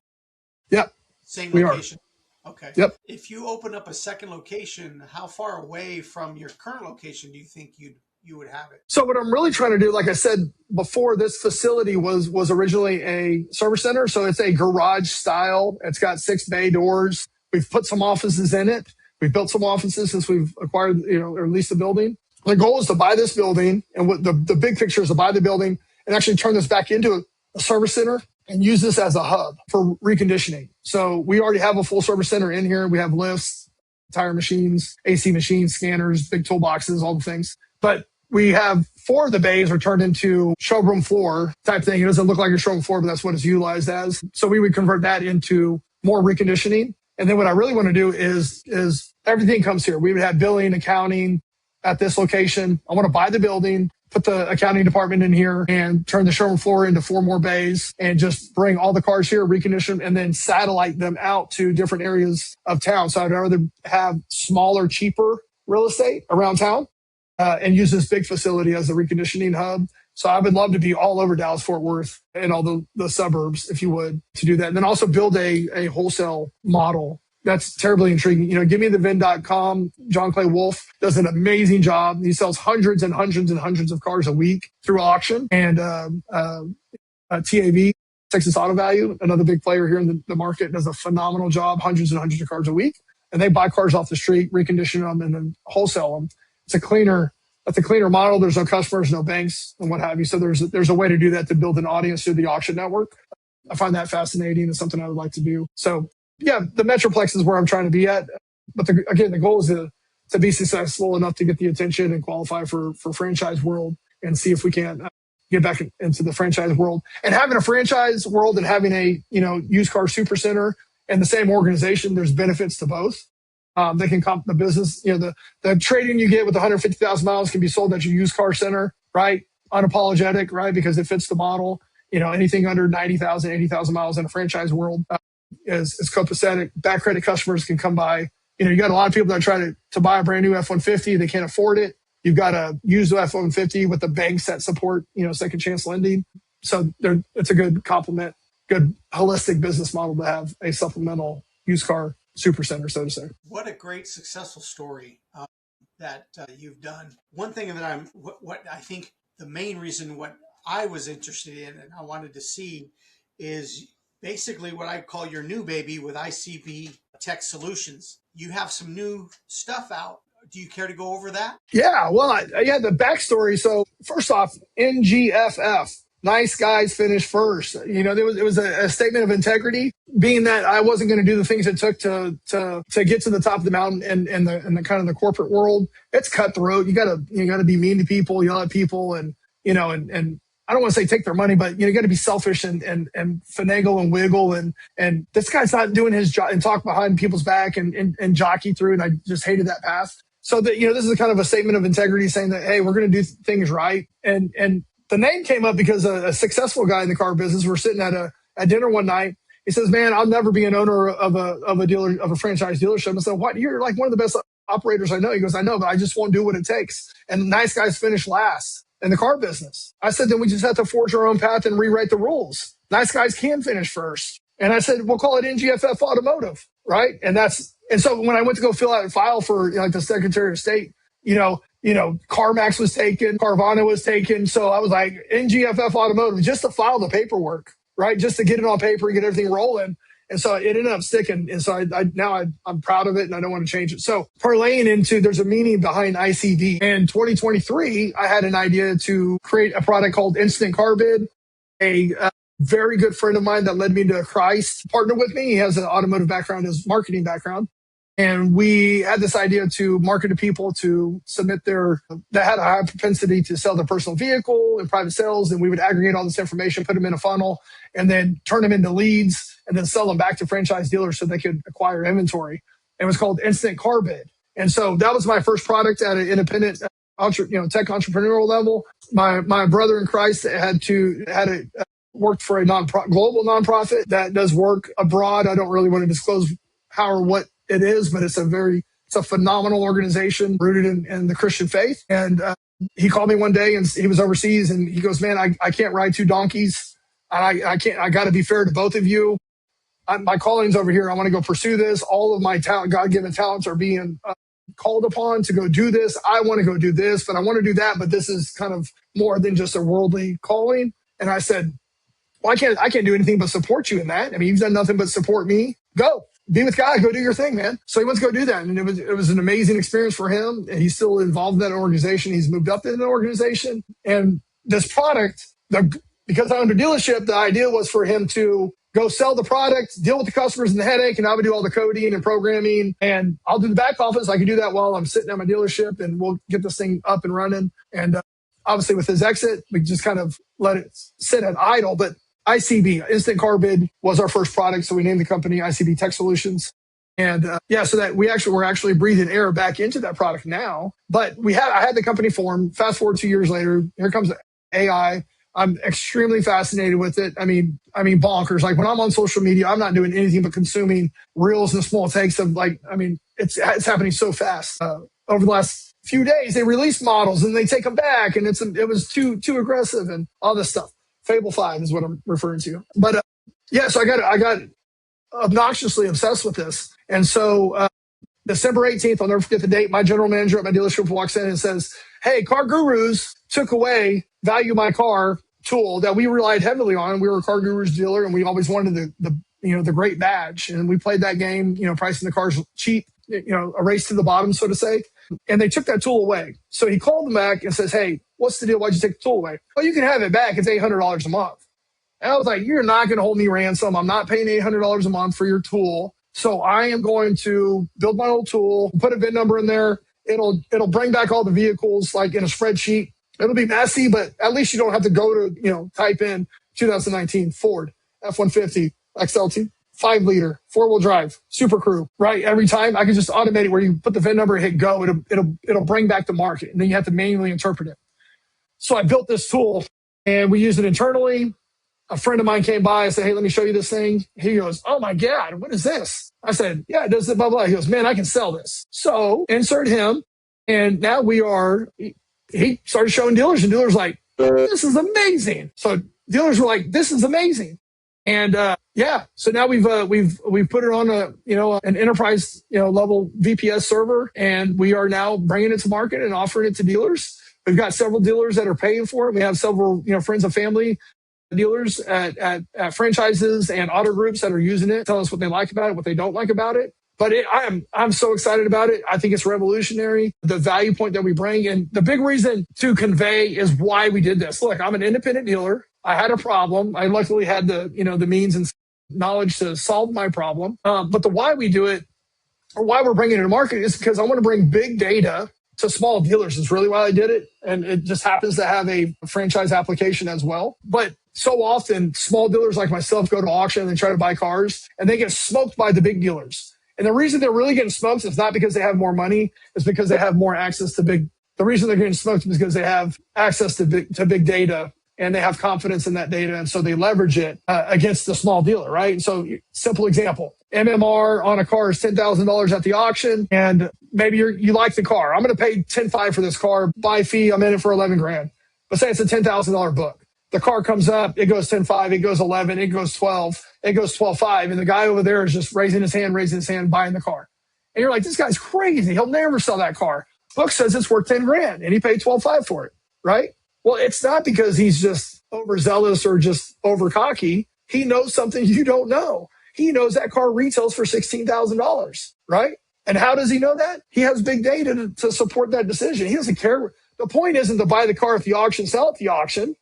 Yep. Same location. Okay. Yep. If you open up a second location, how far away from your current location do you think you would have it? So what I'm really trying to do, like I said before, this facility was originally a service center. So it's a garage style. It's got 6 bay doors. We've put some offices in it. We've built some offices since we've acquired, or leased the building. The goal is to buy this building, and what the big picture is to buy the building and actually turn this back into a service center and use this as a hub for reconditioning. So we already have a full service center in here. We have lifts, tire machines, AC machines, scanners, big toolboxes, all the things. But we have 4 of the bays are turned into showroom floor type thing. It doesn't look like a showroom floor, but that's what it's utilized as. So we would convert that into more reconditioning. And then what I really want to do is everything comes here. We would have billing, accounting at this location. I want to buy the building, put the accounting department in here, and turn the showroom floor into 4 more bays and just bring all the cars here, recondition them, and then satellite them out to different areas of town. So I'd rather have smaller, cheaper real estate around town and use this big facility as a reconditioning hub. So I would love to be all over Dallas-Fort Worth and all the suburbs, if you would, to do that. And then also build a wholesale model. That's terribly intriguing. GiveMeTheVin.com. John Clay Wolf does an amazing job. He sells hundreds and hundreds and hundreds of cars a week through auction. And TAV, Texas Auto Value, another big player here in the market, does a phenomenal job, hundreds and hundreds of cars a week. And they buy cars off the street, recondition them, and then wholesale them. It's a cleaner model. There's no customers, no banks, and what have you. So there's a way to do that, to build an audience through the auction network. I find that fascinating. It's something I would like to do. So yeah, the Metroplex is where I'm trying to be at. But again, the goal is to be successful enough to get the attention and qualify for franchise world and see if we can get back into the franchise world. And having a franchise world and having a used car super center and the same organization, there's benefits to both. They can comp the business. The trading you get with 150,000 miles can be sold at your used car center, right? unapologetic, right? Because it fits the model. Anything under 90,000, 80,000 miles in a franchise world is copacetic. Back credit customers can come by. You got a lot of people that try to buy a brand new F-150. They can't afford it. You've got a used F-150 with the banks that support, second chance lending. So it's a good complement, good holistic business model to have a supplemental used car super center, so to say. What a great successful story that you've done. One thing that what I think the main reason what I was interested in and I wanted to see is basically what I call your new baby with ICB Tech Solutions. You have some new stuff out. Do you care to go over that? Yeah, well, the backstory. So first off, NGFF, nice guys finish first. It was a statement of integrity, being that I wasn't going to do the things it took to get to the top of the mountain and the kind of the corporate world. It's cutthroat. You gotta be mean to people, yell at people, and I don't want to say take their money, but you got to be selfish and finagle and wiggle. And this guy's not doing his job and talk behind people's back and jockey through. And I just hated that path. So that, this is kind of a statement of integrity saying that, hey, we're going to do things right. And the name came up because a successful guy in the car business, we're sitting at dinner one night. He says, man, I'll never be an owner of a franchise dealership. I said, what? You're like one of the best operators I know. He goes, I know, but I just won't do what it takes. And nice guys finish last in the car business. I said, then we just have to forge our own path and rewrite the rules. Nice guys can finish first. And I said, we'll call it NGFF Automotive, right? And so when I went to go fill out a file for the Secretary of State, CarMax was taken, Carvana was taken. So I was like, NGFF Automotive, just to file the paperwork, right? Just to get it on paper and get everything rolling. And so it ended up sticking. And so I'm proud of it and I don't want to change it. So parlaying into, there's a meaning behind ICB. In 2023, I had an idea to create a product called Instant Car Bid. A very good friend of mine that led me to Christ partnered with me. He has an automotive background, his marketing background. And we had this idea to market to people to submit that had a high propensity to sell their personal vehicle in private sales. And we would aggregate all this information, put them in a funnel, and then turn them into leads and then sell them back to franchise dealers so they could acquire inventory. And it was called Instant Car Bid. And so that was my first product at an independent, tech entrepreneurial level. My brother in Christ worked for a global nonprofit that does work abroad. I don't really want to disclose how or what it is, but it's a phenomenal organization rooted in the Christian faith. And he called me one day and he was overseas and he goes, man, I can't ride two donkeys. I got to be fair to both of you. My calling's over here. I want to go pursue this. All of my God-given talents are being called upon to go do this. I want to go do this, but I want to do that. But this is kind of more than just a worldly calling. And I said, well, I can't do anything but support you in that. I mean, you've done nothing but support me. Go. Be with God, go do your thing, man. So he went to go do that. And it was an amazing experience for him. And he's still involved in that organization. He's moved up in the organization. And this product, because I owned a dealership, the idea was for him to go sell the product, deal with the customers and the headache, and I would do all the coding and programming. And I'll do the back office. I can do that while I'm sitting at my dealership, and we'll get this thing up and running. And obviously with his exit, we just kind of let it sit at idle. But ICB, Instant Car Bid, was our first product. So we named the company ICB Tech Solutions. And so that we're actually breathing air back into that product now. But I had the company formed. Fast forward 2 years later, here comes AI. I'm extremely fascinated with it. I mean, bonkers. Like when I'm on social media, I'm not doing anything but consuming reels and small takes of it's happening so fast. Over the last few days, they release models and they take them back, and it was too aggressive and all this stuff. Fable 5 is what I'm referring to. But so I got obnoxiously obsessed with this. And so December 18th, I'll never forget the date, my general manager at my dealership walks in and says, hey, CarGurus took away Value My Car tool that we relied heavily on. We were a CarGurus dealer, and we always wanted the great badge. And we played that game, pricing the cars cheap, a race to the bottom, so to say. And they took that tool away. So he called them back and says, hey, what's the deal? Why'd you take the tool away? Well, you can have it back. It's $800 a month. And I was like, you're not going to hold me ransom. I'm not paying $800 a month for your tool. So I am going to build my old tool, put a VIN number in there. It'll bring back all the vehicles like in a spreadsheet. It'll be messy, but at least you don't have to go to, type in 2019 Ford F-150 XLT. 5-liter, 4-wheel drive, Super Crew, right? Every time I can just automate it where you put the VIN number and hit go, it'll bring back the market, and then you have to manually interpret it. So I built this tool and we use it internally. A friend of mine came by and said, hey, let me show you this thing. He goes, oh my God, what is this? I said, yeah, it does it, blah, blah. He goes, man, I can sell this. So insert him. And now he started showing dealers and dealers like, this is amazing. So dealers were like, this is amazing. And so now we've put it on an enterprise level VPS server, and we are now bringing it to market and offering it to dealers. We've got several dealers that are paying for it. We have several friends and family dealers at franchises and auto groups that are using it, tell us what they like about it, what they don't like about it. But I'm so excited about it. I think it's revolutionary, the value point that we bring. And the big reason to convey is why we did this. Look, I'm an independent dealer. I had a problem. I luckily had the means and knowledge to solve my problem. But the why we do it, or why we're bringing it to market, is because I want to bring big data to small dealers. Is really why I did it. And it just happens to have a franchise application as well. But so often small dealers like myself go to auction and they try to buy cars and they get smoked by the big dealers. And the reason they're really getting smoked is not because they have more money. It's because they have more access to the reason they're getting smoked is because they have access to big data, and they have confidence in that data. And so they leverage it against the small dealer, right? And so simple example, MMR on a car is $10,000 at the auction. And maybe you like the car. I'm going to pay $10,500 for this car. Buy fee, I'm in it for $11,000. But say it's a $10,000 book. The car comes up, it goes 10.5, it goes 11, it goes 12, it goes 12.5. And the guy over there is just raising his hand, buying the car. And you're like, this guy's crazy. He'll never sell that car. Book says it's worth $10,000 and he paid 12.5 for it, right? Well, it's not because he's just overzealous or just over cocky. He knows something you don't know. He knows that car retails for $16,000, right? And how does he know that? He has big data to support that decision. He doesn't care. The point isn't to buy the car at the auction, sell at the auction.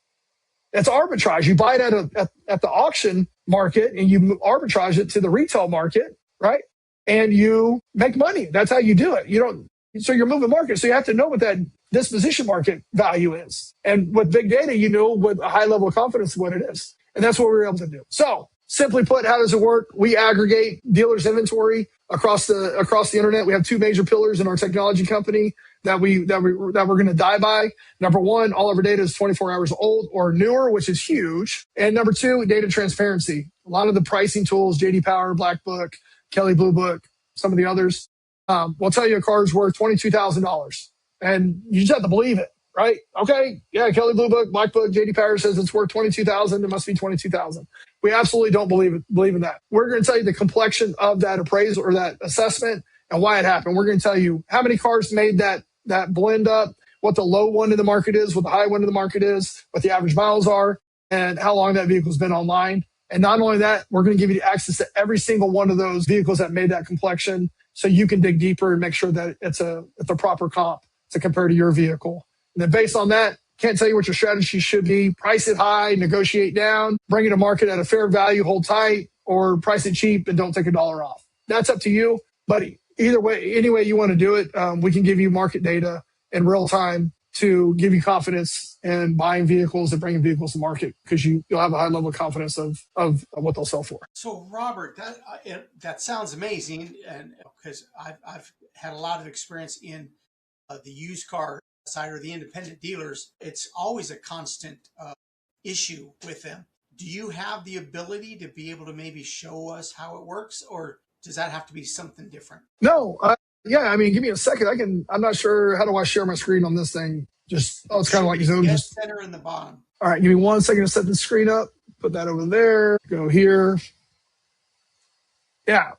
It's arbitrage. You buy it at the auction market and you arbitrage it to the retail market, right? And you make money. That's how you do it. So you're moving market. So you have to know what that disposition market value is. And with big data, you know with a high level of confidence what it is. And that's what we were able to do. So simply put, how does it work? We aggregate dealers' inventory across the internet. We have two major pillars in our technology company that we're going to die by. Number one, all of our data is 24 hours old or newer, which is huge. And number two, data transparency. A lot of the pricing tools, JD Power, Black Book, Kelley Blue Book, some of the others, will tell you a car is worth $22,000. And you just have to believe it, right? Okay, yeah, Kelley Blue Book, Black Book, JD Power says it's worth $22,000. It must be $22,000. We absolutely don't believe in that. We're going to tell you the complexion of that appraisal or that assessment and why it happened. We're going to tell you how many cars made that blend up, what the low one in the market is, what the high one in the market is, what the average miles are, and how long that vehicle's been online. And not only that, we're going to give you access to every single one of those vehicles that made that complexion, so you can dig deeper and make sure that it's a proper comp to compare to your vehicle. And then based on that, can't tell you what your strategy should be. Price it high, negotiate down, bring it to market at a fair value, hold tight, or price it cheap and don't take $1 off. That's up to you. But either way, any way you want to do it, we can give you market data in real time to give you confidence in buying vehicles and bringing vehicles to market, because you'll have a high level of confidence of what they'll sell for. So, Robert, that sounds amazing, and because I've had a lot of experience in the used car side or the independent dealers, it's always a constant issue with them. Do you have the ability to be able to maybe show us how it works, or does that have to be something different? No. Yeah, I mean, give me a second. I'm not sure. How do I share my screen on this thing? It's kind of like Zoom. Yes, center in the bottom. All right, give me 1 second to set the screen up. Put that over there. Go here. Yeah.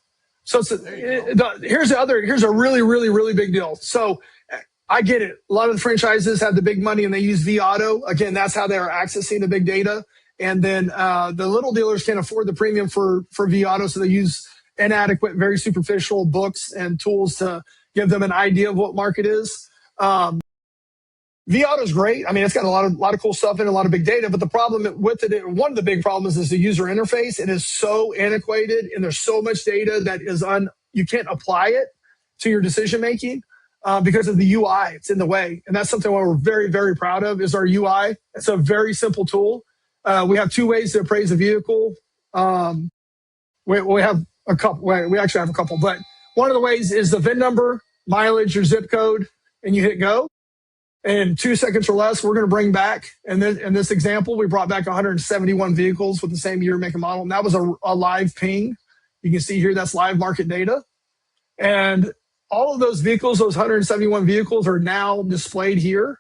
So here's a really, really, really big deal. So I get it. A lot of the franchises have the big money and they use vAuto. Again, that's how they are accessing the big data. And then the little dealers can't afford the premium for vAuto, so they use inadequate, very superficial books and tools to give them an idea of what market is. vAuto is great. I mean, it's got a lot of cool stuff in it, a lot of big data. But the problem with it, one of the big problems is the user interface. It is so antiquated, and there's so much data that is you can't apply it to your decision making because of the UI. It's in the way, and that's something we're very, very proud of is our UI. It's a very simple tool. We have two ways to appraise a vehicle. We have a couple. We actually have a couple, but one of the ways is the VIN number, mileage, or zip code, and you hit go. In 2 seconds or less, we're going to bring back, in this example, we brought back 171 vehicles with the same year, make, and model. And that was a live ping. You can see here, that's live market data. And all of those vehicles, those 171 vehicles, are now displayed here.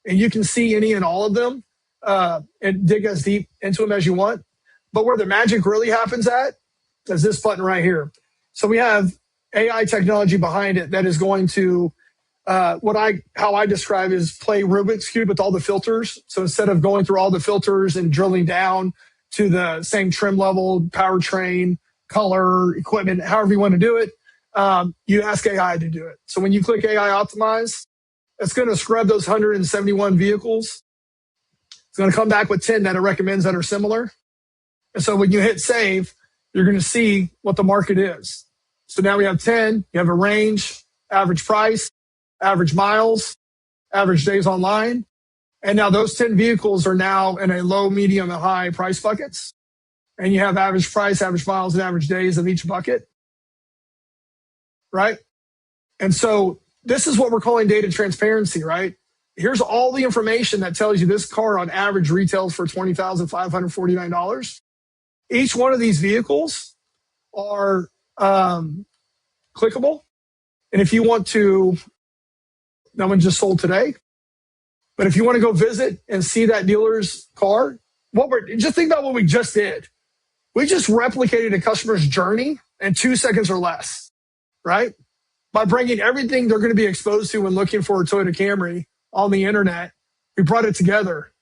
And you can see any and all of them and dig as deep into them as you want. But where the magic really happens at is this button right here. So we have AI technology behind it that is going to how I describe is play Rubik's Cube with all the filters. So instead of going through all the filters and drilling down to the same trim level, powertrain, color, equipment, however you want to do it, you ask AI to do it. So when you click AI Optimize, it's going to scrub those 171 vehicles. It's going to come back with 10 that it recommends that are similar. And so when you hit save, you're going to see what the market is. So now we have 10. You have a range, average price, average miles, average days online. And now those 10 vehicles are now in a low, medium, and high price buckets. And you have average price, average miles, and average days of each bucket. Right? And so this is what we're calling data transparency, right? Here's all the information that tells you this car on average retails for $20,549. Each one of these vehicles are clickable. And if you want to, that one just sold today. But if you want to go visit and see that dealer's car, just think about what we just did. We just replicated a customer's journey in 2 seconds or less, right? By bringing everything they're going to be exposed to when looking for a Toyota Camry on the internet, we brought it together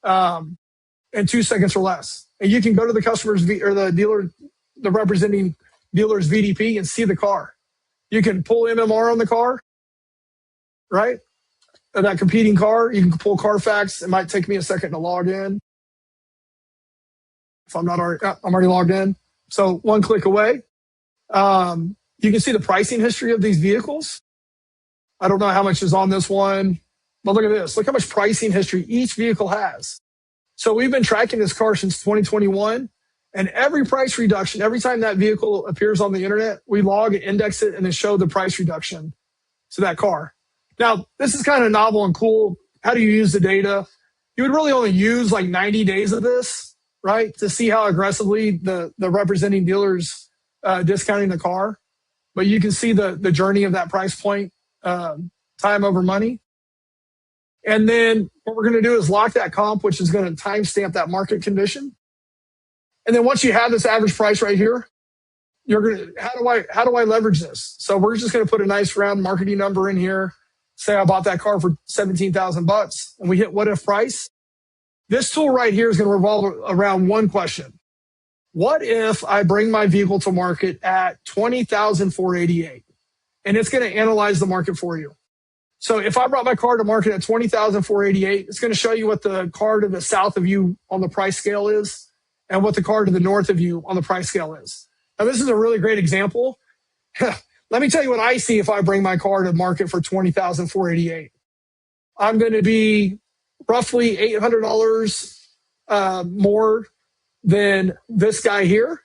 in 2 seconds or less. And you can go to the customer's or the dealer, the representing dealer's VDP and see the car. You can pull MMR on the car, right? That competing car. You can pull Carfax. It might take me a second to log in. If I'm not already, I'm already logged in. So one click away. You can see the pricing history of these vehicles. I don't know how much is on this one, but look at this. Look how much pricing history each vehicle has. So we've been tracking this car since 2021, and every price reduction, every time that vehicle appears on the internet, we log it, index it, and then show the price reduction to that car. Now, this is kind of novel and cool. How do you use the data? You would really only use like 90 days of this, right, to see how aggressively the representing dealers discounting the car. But you can see the journey of that price point, time over money. And then what we're going to do is lock that comp, which is going to timestamp that market condition. And then once you have this average price right here, you're going to, how do I leverage this? So we're just going to put a nice round marketing number in here. Say I bought that car for $17,000 and we hit what if price. This tool right here is going to revolve around one question. What if I bring my vehicle to market at $20,488? And it's going to analyze the market for you. So if I brought my car to market at $20,488, it's going to show you what the car to the south of you on the price scale is and what the car to the north of you on the price scale is. Now, this is a really great example. Let me tell you what I see if I bring my car to market for $20,488. I'm going to be roughly $800 more than this guy here,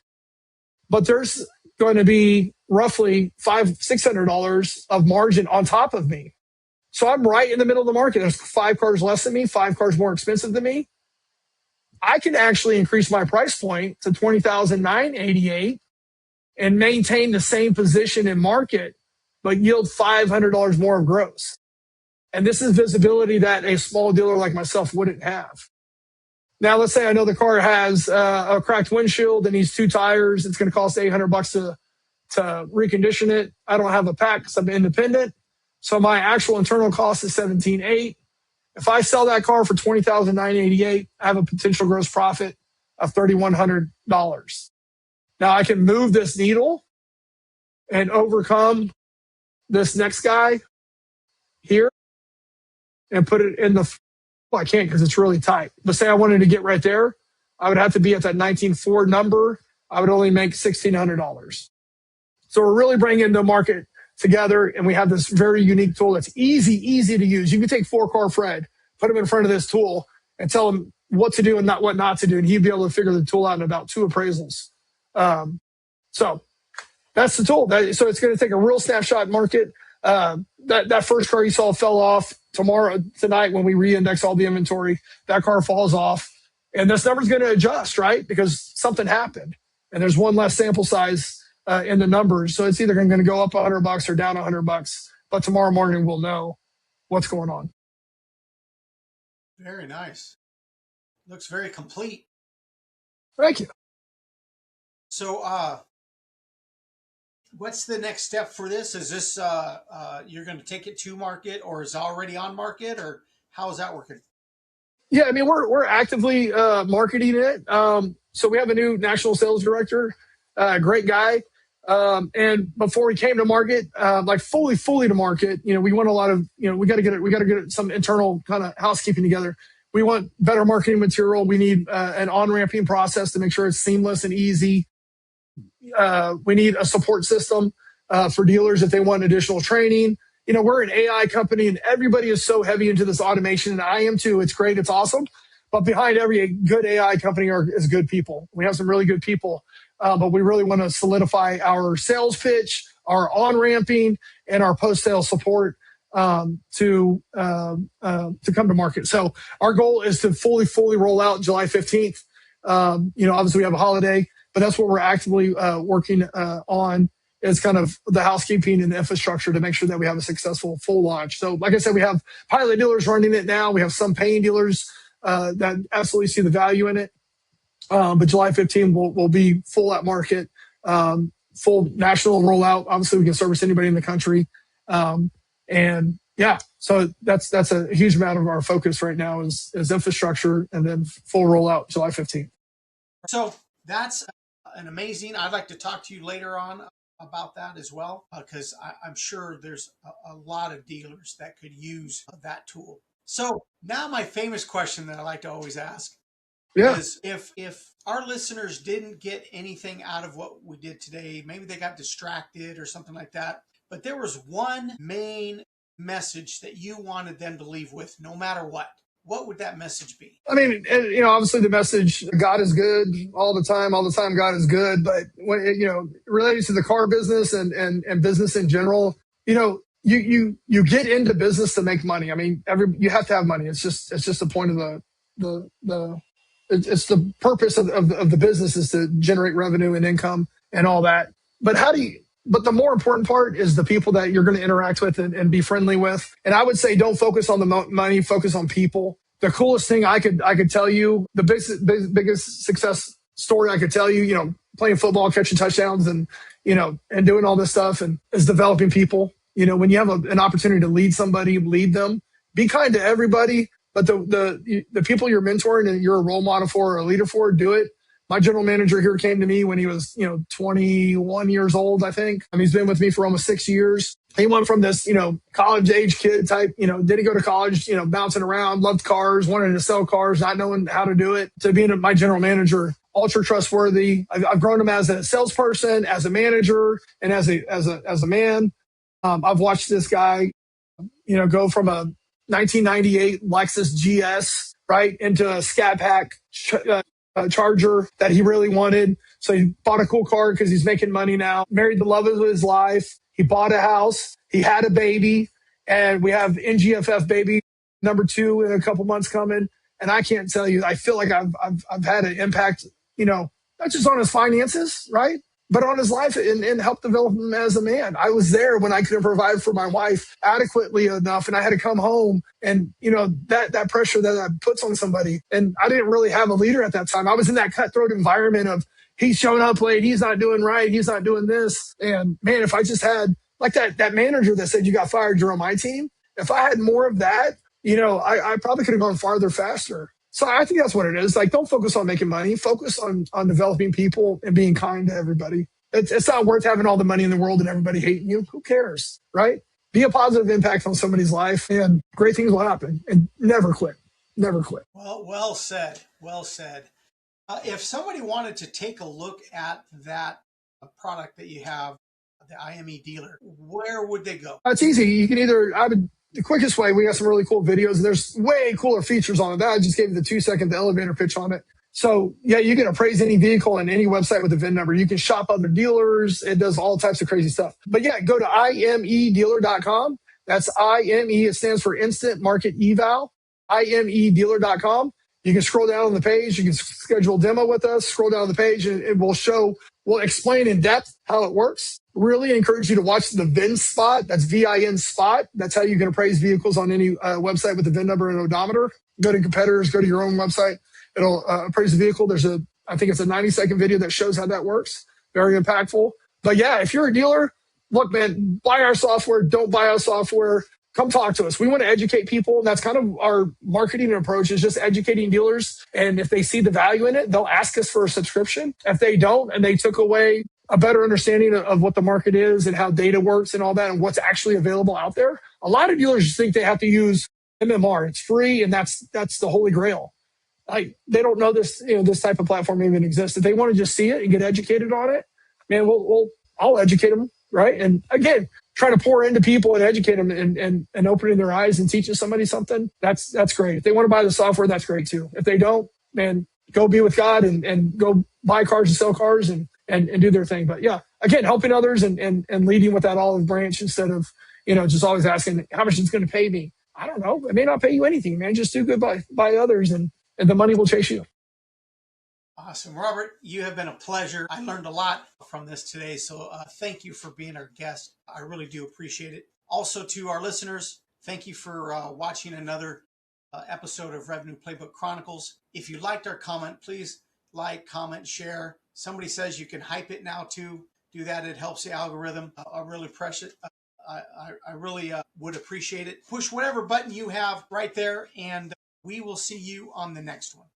but there's going to be roughly $600 of margin on top of me. So I'm right in the middle of the market. There's 5 cars less than me, 5 cars more expensive than me. I can actually increase my price point to $20,988 and maintain the same position in market, but yield $500 more of gross. And this is visibility that a small dealer like myself wouldn't have. Now, let's say I know the car has a cracked windshield and needs 2 tires. It's going to cost $800 to recondition it. I don't have a pack because I'm independent. So my actual internal cost is $17,800. If I sell that car for $20,988, I have a potential gross profit of $3,100. Now I can move this needle and overcome this next guy here and put it in the, well, I can't because it's really tight. But say I wanted to get right there, I would have to be at that 19.4 number. I would only make $1,600. So we're really bringing the market together, and we have this very unique tool that's easy to use. You can take 4-car Fred, put him in front of this tool, and tell him what to do and what not to do, and he'd be able to figure the tool out in about 2 appraisals. So that's the tool. So it's going to take a real snapshot market. That first car you saw fell off tonight when we re-index all the inventory. That car falls off, and this number's going to adjust, right? Because something happened, and there's one less sample size in the numbers, so it's either going to go up $100 or down $100. But tomorrow morning we'll know what's going on. Very nice. Looks very complete. Thank you. So, what's the next step for this? Is this you're going to take it to market, or is it already on market, or how is that working? Yeah, I mean, we're actively marketing it. So we have a new national sales director, great guy. And before we came to market, like fully to market, we want a lot of, we got to get some internal kind of housekeeping together. We want better marketing material. We need an on-ramping process to make sure it's seamless and easy. We need a support system for dealers if they want additional training. We're an AI company, and everybody is so heavy into this automation, and I am too. It's great. It's awesome. But behind every good AI company is good people. We have some really good people, but we really want to solidify our sales pitch, our on-ramping, and our post-sale support to come to market. So our goal is to fully roll out July 15th. Obviously we have a holiday, but that's what we're actively working on. Is kind of the housekeeping and the infrastructure to make sure that we have a successful full launch. So like I said, we have pilot dealers running it now. We have some paying dealers that absolutely see the value in it. But July 15th will be full at market, full national rollout. Obviously, we can service anybody in the country. And yeah, so that's a huge amount of our focus right now is infrastructure, and then full rollout July 15th. So that's an amazing. I'd like to talk to you later on about that as well, because I'm sure there's a lot of dealers that could use that tool. So now my famous question that I like to always ask is if our listeners didn't get anything out of what we did today, maybe they got distracted or something like that, but there was one main message that you wanted them to leave with no matter what would that message be? I mean, obviously the message, God is good all the time, God is good. But when, related to the car business and business in general, you get into business to make money. I mean, you have to have money. It's just the point of it's the purpose of the business is to generate revenue and income and all that. But but the more important part is the people that you're going to interact with and be friendly with. And I would say don't focus on the money, focus on people. The coolest thing I could tell you, the biggest success story I could tell you, playing football, catching touchdowns and doing all this stuff and is developing people. When you have an opportunity to lead somebody, lead them, be kind to everybody. But the people you're mentoring and you're a role model for or a leader for, do it. My general manager here came to me when he was, 21 years old, I think. I mean, he's been with me for almost 6 years. He went from this, college age kid type, didn't go to college, bouncing around, loved cars, wanted to sell cars, not knowing how to do it, to being my general manager, ultra trustworthy. I've grown him as a salesperson, as a manager, and as a man. I've watched this guy, go from a 1998 Lexus GS, right, into a Scat Pack Charger that he really wanted. So he bought a cool car because he's making money now, married the love of his life. He bought a house. He had a baby, and we have NGFF baby number 2 in a couple months coming. And I can't tell you, I feel like I've had an impact, not just on his finances, right, but on his life and help develop him as a man. I was there when I couldn't provide for my wife adequately enough, and I had to come home, and that pressure that puts on somebody. And I didn't really have a leader at that time. I was in that cutthroat environment of he's showing up late, he's not doing right, he's not doing this. And man, if I just had like that manager that said you got fired, you're on my team. If I had more of that, I probably could have gone farther faster. So I think that's what it is. Like, don't focus on making money. Focus on developing people and being kind to everybody. It's not worth having all the money in the world and everybody hating you. Who cares, right? Be a positive impact on somebody's life, and great things will happen. And never quit. Never quit. Well said. Well said. If somebody wanted to take a look at that product that you have, the IME Dealer, where would they go? It's easy. You can the quickest way, we got some really cool videos. There's way cooler features on it. I just gave you the 2-second elevator pitch on it. So yeah, you can appraise any vehicle on any website with a VIN number. You can shop other dealers. It does all types of crazy stuff. But yeah, go to IMEDealer.com. That's IME. It stands for Instant Market Eval. IMEDealer.com. You can scroll down on the page. You can schedule a demo with us. Scroll down the page and it will show, we'll explain in depth how it works. Really encourage you to watch the VIN spot. That's VIN spot. That's how you can appraise vehicles on any website with a VIN number and odometer. Go to competitors, go to your own website. It'll appraise the vehicle. I think it's a 90-second video that shows how that works. Very impactful. But yeah, if you're a dealer, look, man, buy our software. Don't buy our software. Come talk to us. We want to educate people. That's kind of our marketing approach, is just educating dealers. And if they see the value in it, they'll ask us for a subscription. If they don't, and they took away a better understanding of what the market is and how data works and all that and what's actually available out there, a lot of dealers just think they have to use MMR. It's free, and that's the holy grail. Like, they don't know this type of platform even exists. If they want to just see it and get educated on it, man, I'll educate them, right? And again, trying to pour into people and educate them and opening their eyes and teaching somebody something, that's great. If they want to buy the software, that's great too. If they don't, man, go be with God and go buy cars and sell cars and do their thing. But yeah, again, helping others and leading with that olive branch instead of, just always asking how much it's going to pay me. I don't know. It may not pay you anything, man. Just do good by others and the money will chase you. Awesome. Robert, you have been a pleasure. I learned a lot from this today. So thank you for being our guest. I really do appreciate it. Also, to our listeners, thank you for watching another episode of Revenue Playbook Chronicles. If you liked our comment, please like, comment, share. Somebody says you can hype it now too. Do that. It helps the algorithm. I really appreciate it. I really would appreciate it. Push whatever button you have right there, and we will see you on the next one.